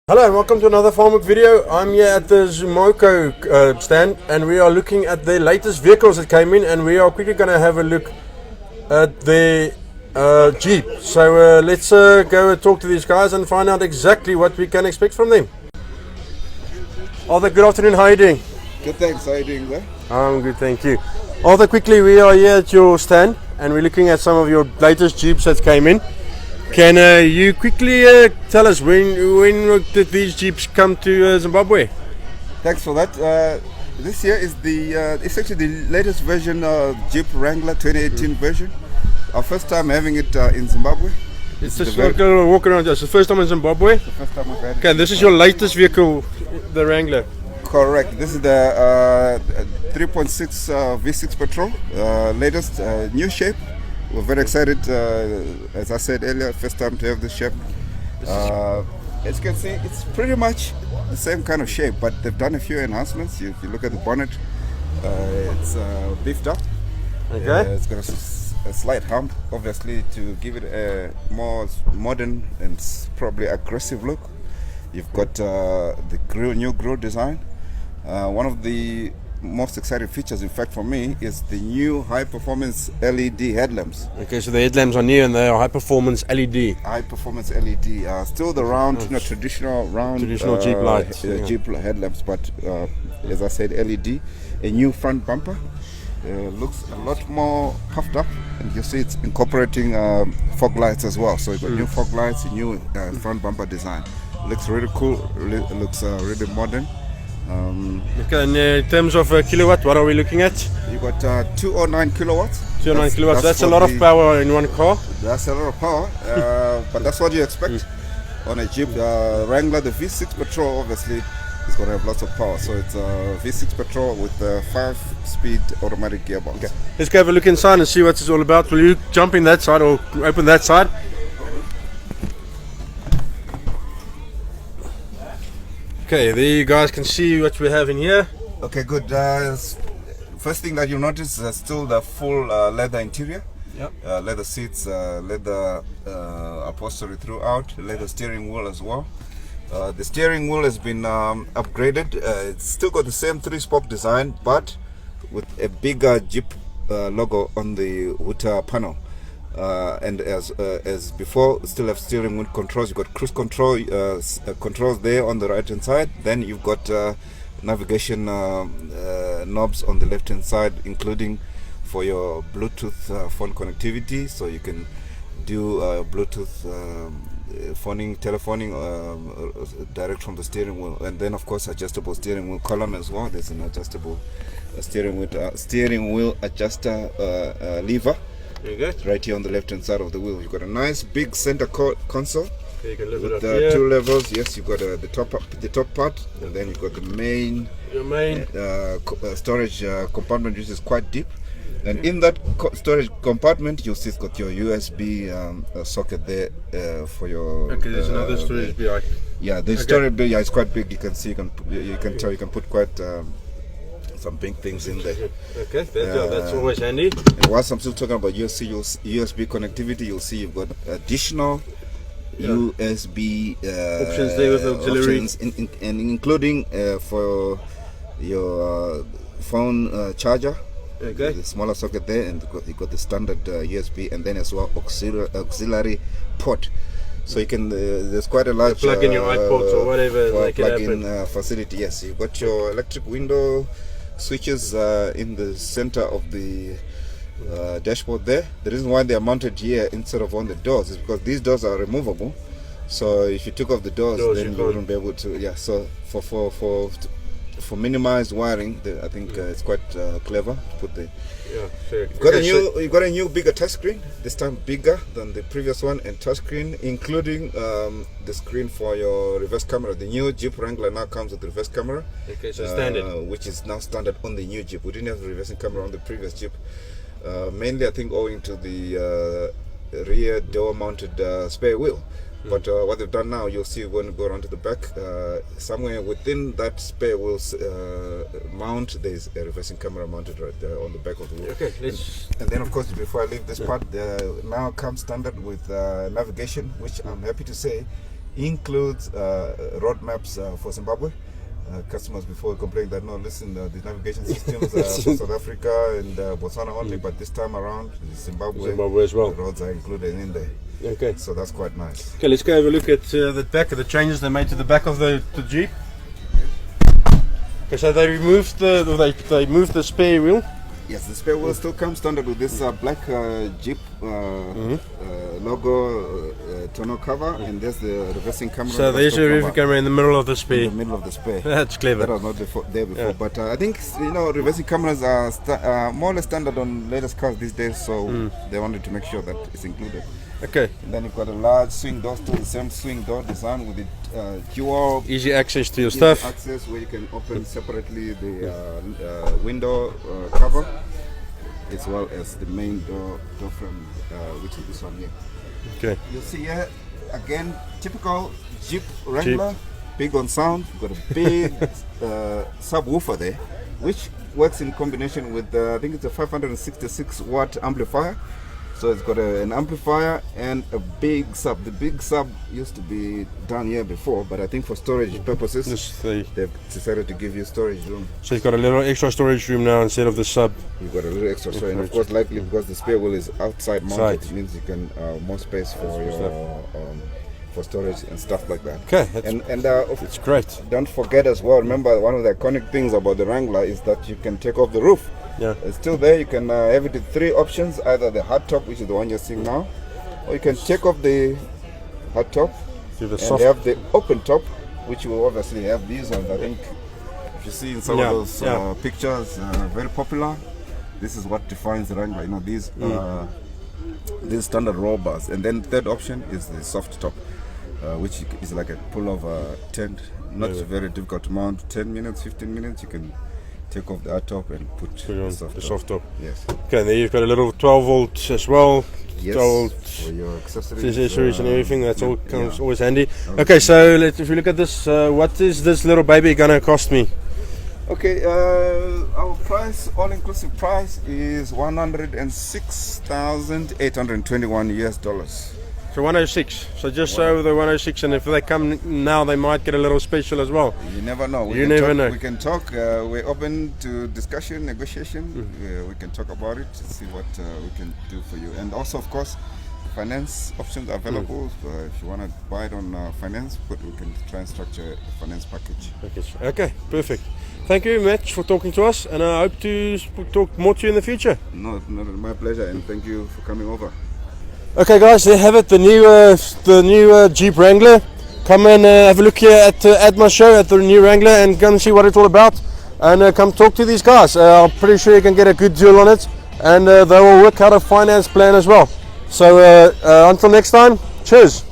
Hello and welcome to another Farmboek video. I'm here at the ZIMOCO stand and we are looking at the latest vehicles that came in, and we are quickly going to have a look at the Jeep. So let's go and talk to these guys and find out exactly what we can expect from them. Arthur, good afternoon, how are you doing? Good, thanks. How are you doing there? I'm good, thank you. Arthur, quickly, we are here at your stand and we're looking at some of your latest Jeeps that came in. Can you quickly tell us when did these Jeeps come to Zimbabwe? Thanks for that. This year is it's actually the latest version of Jeep Wrangler 2018 version. Our first time having it in Zimbabwe. It's just walk around. It's the first time in Zimbabwe. The first time we've had it. Okay, this is your latest vehicle, the Wrangler. Correct. This is the 3.6 V6 petrol, latest new shape. We're very excited, as I said earlier, first time to have this shape. As you can see, it's pretty much the same kind of shape, but they've done a few enhancements. If you look at the bonnet, it's beefed up. Okay. It's got a slight hump, obviously, to give it a more modern and probably aggressive look. You've got the new grille design. One of the most exciting features, in fact, for me, is the new high-performance LED headlamps. Okay, so the headlamps are new and they are high-performance LED. High-performance LED, still the round, traditional Jeep lights, Jeep headlamps, but as I said, LED. A new front bumper, looks a lot more puffed up, and you see it's incorporating fog lights as well. So you've got new fog lights, a new front bumper design. Looks really cool. Looks really modern. Okay, and in terms of kilowatt, what are we looking at? You got 209 kilowatts. 209 kilowatts. That's a lot of power in one car. That's a lot of power, but that's what you expect on a Jeep Wrangler. The V6 petrol, obviously, is going to have lots of power. So it's a V6 petrol with a 5-speed automatic gearbox. Okay. Let's go have a look inside and see what it's all about. Will you jump in that side or open that side? Okay, there you guys can see what we have in here. Okay, good. First thing that you'll notice is still the full leather interior. Yep. Leather seats, leather upholstery throughout, leather steering wheel as well. The steering wheel has been upgraded. It's still got the same 3-spoke design, but with a bigger Jeep logo on the water panel. And as before, still have steering wheel controls. You've got cruise control controls there on the right hand side. Then you've got navigation knobs on the left hand side, including for your Bluetooth phone connectivity, so you can do Bluetooth telephoning direct from the steering wheel. And then of course adjustable steering wheel column as well. There's an adjustable steering wheel adjuster lever. There you go. Right here on the left hand side of the wheel. You've got a nice big center console. Okay, you can lift it with up here. 2 levels. Yes, you've got the top part, and then you've got the main storage compartment, which is quite deep. And in that storage compartment, you'll see it's got your USB socket there for your. Okay, there's another storage behind. Yeah, the storage bay, it's quite big. You can see, you can tell, you can put quite some big things in there. Okay, that's always handy. And whilst I'm still talking about USB connectivity, you'll see you've got additional USB options there with auxiliary, and including for your phone charger. Okay. The smaller socket there, and you got the standard USB, and then as well auxiliary port. So you can there's quite a large plug in your iPods or whatever, make it happen. Plug-in facility. Yes, you've got your electric window switches in the center of the dashboard there. The reason why they are mounted here instead of on the doors is because these doors are removable. So if you took off the doors then you wouldn't be able to. Yeah. So for minimized wiring, I think it's quite clever to put the. Yeah, fair. You've got a new bigger touchscreen, this time bigger than the previous one, and touchscreen including the screen for your reverse camera. The new Jeep Wrangler now comes with reverse camera. Okay, so standard. Which is now standard on the new Jeep. We didn't have the reversing camera on the previous Jeep. Mainly I think owing to the rear door mounted spare wheel. But what they've done now, you'll see when you go around to the back, somewhere within that spare wheel mount, there's a reversing camera mounted right there on the back of the wheel. Okay, and then of course, before I leave this part, now comes standard with navigation, which I'm happy to say includes roadmaps for Zimbabwe. Customers before complain that no, listen, the navigation systems for South Africa and Botswana only, but this time around Zimbabwe as well. The roads are included in there. Okay. So that's quite nice. Okay, let's go have a look at the back of the changes they made to the back of the Jeep. Okay, so they removed they moved the spare wheel. Yes, the spare wheel still comes standard with this black Jeep logo tonneau cover, and there's the reversing camera. So there's a reversing camera in the middle of the spare. In the middle of the spare. That's clever. That was not there before, but I think reversing cameras are more or less standard on latest cars these days, so they wanted to make sure that it's included. Okay. And then you've got a large swing door, still the same swing door design with the dual easy access to your stuff. Access where you can open separately the window cover, as well as the main door frame, which is this one here. Okay. You'll see here again typical Jeep Wrangler, big on sound. Got a big subwoofer there, which works in combination with I think it's a 566 watt amplifier. So it's got an amplifier and a big sub. The big sub used to be down here before, but I think for storage purposes, they've decided to give you storage room. So you've got a little extra storage room now instead of the sub. You've got a little extra storage, and of course, likely because the spare wheel is outside mounted, it means you can more space for your for storage and stuff like that. Okay, it's great. Don't forget as well. Remember, one of the iconic things about the Wrangler is that you can take off the roof. Yeah. It's still there. You can have it in three options: either the hard top, which is the one you're seeing now, or you can take off the hard top and have the open top, which will obviously have these ones. I think if you see in some of those pictures, very popular. This is what defines the Wrangler. You know, these standard roll bars, and then third option is the soft top, which is like a pullover tent. Not very difficult to mount. 10 minutes, 15 minutes, you can take off the hard top and put on the soft top. Yes. Okay, and then you've got a little 12 volt as well. Yes. 12 volt for your accessories and everything. That's all comes always handy. Okay, so if you look at this, what is this little baby gonna cost me? Okay, our price, all-inclusive price, is $106,821 US. So 106. So just over the 106, and if they come now, they might get a little special as well. You never know. We can talk. We're open to discussion, negotiation. We can talk about it, see what we can do for you. And also, of course, finance options are available. If you want to buy it on finance, but we can try and structure a finance package. Okay, perfect. Thank you, Mitch, for talking to us, and I hope to talk more to you in the future. No, my pleasure, and thank you for coming over. Okay, guys, there have it, the new Jeep Wrangler. Come and have a look here at the ADMA show at the new Wrangler and come and see what it's all about. And come talk to these guys. I'm pretty sure you can get a good deal on it, and they will work out a finance plan as well. So until next time, cheers.